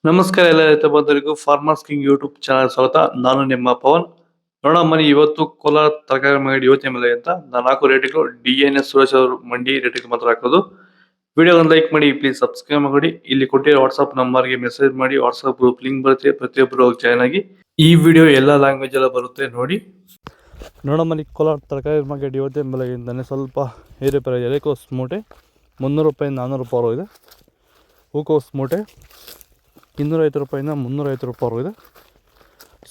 ನಮಸ್ಕಾರ ಎಲ್ಲ ರೈತ ಬಂಧುಗಳಿಗೂ ಫಾರ್ಮರ್ಸ್ ಕಿಂಗ್ ಯೂಟ್ಯೂಬ್ ಚಾನಲ್ ಸ್ವಾಗತ. ನಾನು ನಿಮ್ಮ ಪವನ್. ನೋಡೋಣ ಮನಿ ಇವತ್ತು ಕೋಲಾರ ತರಕಾರಿ ಮಂಡಿ ಯೋಚನೆ ಮೇಲೆ ಅಂತ ನಾನು ಹಾಕೋ ರೇಟ್ಗಳು DNS ಸುರೇಶ್ ಅವರು ಮಂಡಿ ರೇಟ್ಗೆ ಮಾತ್ರ ಹಾಕೋದು. ವಿಡಿಯೋ ಒಂದು ಲೈಕ್ ಮಾಡಿ, ಪ್ಲೀಸ್ ಸಬ್ಸ್ಕ್ರೈಬ್ ಮಾಡಿ. ಇಲ್ಲಿ ಕೊಟ್ಟಿರೋ ವಾಟ್ಸ್ಆಪ್ ನಂಬರ್ಗೆ ಮೆಸೇಜ್ ಮಾಡಿ, ವಾಟ್ಸ್ಆಪ್ ಗ್ರೂಪ್ ಲಿಂಕ್ ಬರುತ್ತೆ, ಪ್ರತಿಯೊಬ್ಬರು ಜಾಯ್ನ್ ಆಗಿ. ಈ ವಿಡಿಯೋ ಎಲ್ಲ ಲ್ಯಾಂಗ್ವೇಜ್ ಎಲ್ಲ ಬರುತ್ತೆ ನೋಡಿ. ನೋಡೋ ಮನಿ ಕೋಲಾರ ತರಕಾರಿ ಮಾರ್ಕೆಟ್ ಇವತ್ತೇ ಬೆಳಗ್ಗೆಯಿಂದಾನೆ ಸ್ವಲ್ಪ ಏರುಪೇರು. ಎಲೆಕೋಸ್ ಮೂಟೆ 300 ರೂಪಾಯಿ 400 ರೂಪಾಯಿ ಇದೆ. ಹೂಕೋಸ್ ಮೂಟೆ 250 ರೂಪಾಯಿಂದ 350 ರೂಪಾಯಿ ಇದೆ.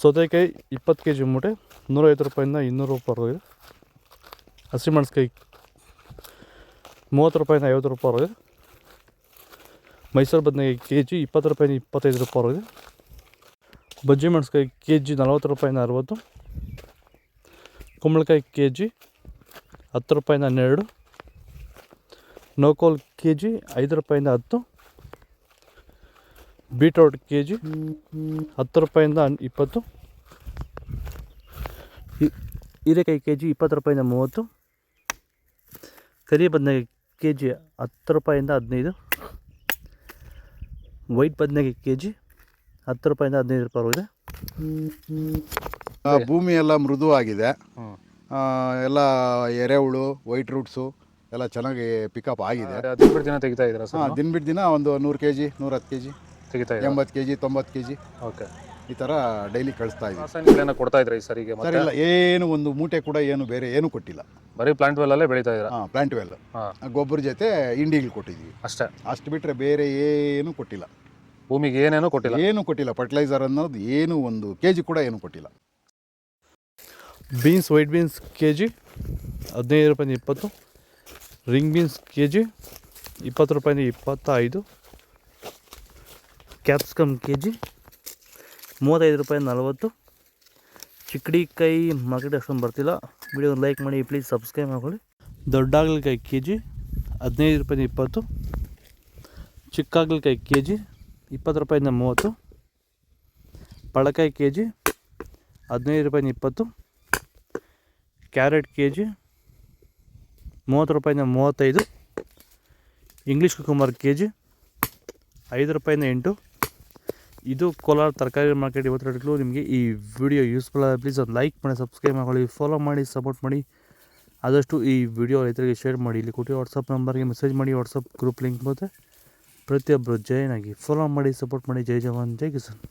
ಸೌತೆಕಾಯಿ 20 kg ಮೂಟೆ 150 ರೂಪಾಯಿಂದ 200 ರೂಪಾಯಿ ಇದೆ. ಹಸಿಮೆಣಸಿಕಾಯಿ 30 ರೂಪಾಯಿಂದ 50 ರೂಪಾಯಿ ಇದೆ. ಮೈಸೂರು ಬದನೆಕಾಯಿ kg 20 ರೂಪಾಯಿಂದ 25 ರೂಪಾಯಿ ಇದೆ. ಬಜ್ಜಿ ಮೆಣಸಿಕಾಯಿ kg 40 ರೂಪಾಯಿಂದ 60. ಕುಂಬಳಕಾಯಿ kg 10 ರೂಪಾಯಿಂದ 12. ನೋಕೋಲ್ kg 5 ರೂಪಾಯಿಂದ 10. ಬೀಟ್ರೋಟ್ kg 10 ರೂಪಾಯಿಂದ 20. ಹೀರೆಕಾಯಿ kg 20 ರೂಪಾಯಿಂದ 30. ಕರಿ ಬದನೆಕಾಯಿ kg 10 ರೂಪಾಯಿಂದ 15. ವೈಟ್ ಬದನೆಕಾಯಿ kg 10 ರೂಪಾಯಿಂದ 15 ರೂಪಾಯಿ ಇದೆ. ಭೂಮಿ ಎಲ್ಲ ಮೃದುವಾಗಿದೆ. ಎಲ್ಲ ಎರೆಹುಳು, ವೈಟ್ ರೂಟ್ಸು ಎಲ್ಲ ಚೆನ್ನಾಗಿ ಪಿಕಪ್ ಆಗಿದೆ. ದಿನ ಬಿಟ್ಟು ದಿನ ತೆಗಿತಾ ಇದ್ದೀರಾ ಸರ್? ದಿನ ಬಿಟ್ಟು ದಿನ ಒಂದು 100 kg 110 kg ತೆಗಿತಾ 80 kg 90 kg ಓಕೆ. ಈ ಥರ ಡೈಲಿ ಕಳಿಸ್ತಾ ಇದ್ದೀವಿ. ರಾಸಾಯನಿಕಗಳನ್ನ ಕೊಡ್ತಾ ಇದ್ರಾ ಈ ಸರಿಗೆ? ಸರ್ ಇಲ್ಲ, ಏನು ಒಂದು ಮೂಟೆ ಕೂಡ ಏನು ಬೇರೆ ಏನು ಕೊಟ್ಟಿಲ್ಲ. ಬರೀ ಪ್ಲಾಂಟ್ ವೆಲ್ಲಲ್ಲೇ ಬೆಳೀತಾ ಇದ್ದೀರಾ? ಪ್ಲಾಂಟ್ ವೆಲ್ ಗೊಬ್ಬರ ಜೊತೆ ಇಂಡಿಗಳು ಕೊಟ್ಟಿದ್ದೀವಿ ಅಷ್ಟೇ. ಅಷ್ಟು ಬಿಟ್ಟರೆ ಬೇರೆ ಏನು ಕೊಟ್ಟಿಲ್ಲ. ಭೂಮಿಗೆ ಏನೇನು ಕೊಟ್ಟಿಲ್ಲ? ಏನು ಕೊಟ್ಟಿಲ್ಲ. ಫರ್ಟಿಲೈಸರ್ ಅನ್ನೋದು ಏನು ಒಂದು kg ಕೂಡ ಏನು ಕೊಟ್ಟಿಲ್ಲ. ಬೀನ್ಸ್ ವೈಟ್ ಬೀನ್ಸ್ kg 15 ರೂಪಾಯಿಂದ 20. ರಿಂಗ್ ಬೀನ್ಸ್ kg 20 ರೂಪಾಯಿಂದ 25. ಕ್ಯಾಪ್ಸಿಕಮ್ kg 35 ರೂಪಾಯಿಂದ 40. ಚಿಕ್ಕಡಿಕಾಯಿ ಮಾರ್ಕೆಟ್ ಅಷ್ಟೊಂದು ಬರ್ತಿಲ್ಲ. ವಿಡಿಯೋ ಲೈಕ್ ಮಾಡಿ, ಪ್ಲೀಸ್ ಸಬ್ಸ್ಕ್ರೈಬ್ ಮಾಡ್ಕೊಳ್ಳಿ. ದೊಡ್ಡ ಹಾಗಲಕಾಯಿ kg 15 ರೂಪಾಯಿಂದ 20. ಚಿಕ್ಕ ಹಾಗಲಕಾಯಿ kg 20 ರೂಪಾಯಿಂದ 30. ಪಳಕಾಯಿ kg 15 ರೂಪಾಯಿಂದ 20. ಕ್ಯಾರೆಟ್ kg 30 ರೂಪಾಯಿಂದ 35. ಇಂಗ್ಲೀಷ್ ಕುಕುಂಬರ್ kg 5 ರೂಪಾಯಿಂದ 8. ಇದು ಕೋಲಾರ ತರಕಾರಿ ಮಾರ್ಕೆಟ್ ಇವತ್ತು ರೇಟ್ಗಳು. ನಿಮಗೆ ಈ ವಿಡಿಯೋ ಯೂಸ್ಫುಲ್ ಆದ ಪ್ಲೀಸ್ ಒಂದು ಲೈಕ್ ಮಾಡಿ, ಸಬ್ಸ್ಕ್ರೈಬ್ ಮಾಡ್ಕೊಳ್ಳಿ, ಫಾಲೋ ಮಾಡಿ, ಸಪೋರ್ಟ್ ಮಾಡಿ. ಆದಷ್ಟು ಈ ವಿಡಿಯೋ ರೈತರಿಗೆ ಶೇರ್ ಮಾಡಿ. ಇಲ್ಲಿ ಕೊಟ್ಟು ವಾಟ್ಸಪ್ ನಂಬರ್ಗೆ ಮೆಸೇಜ್ ಮಾಡಿ, ವಾಟ್ಸಪ್ ಗ್ರೂಪ್ ಲಿಂಕ್ ಬರುತ್ತೆ, ಪ್ರತಿಯೊಬ್ಬರು ಜಾಯ್ನ್ ಆಗಿ ಫಾಲೋ ಮಾಡಿ, ಸಪೋರ್ಟ್ ಮಾಡಿ. ಜೈ ಜವಾನ್ ಜೈ ಕಿಸಾನ್.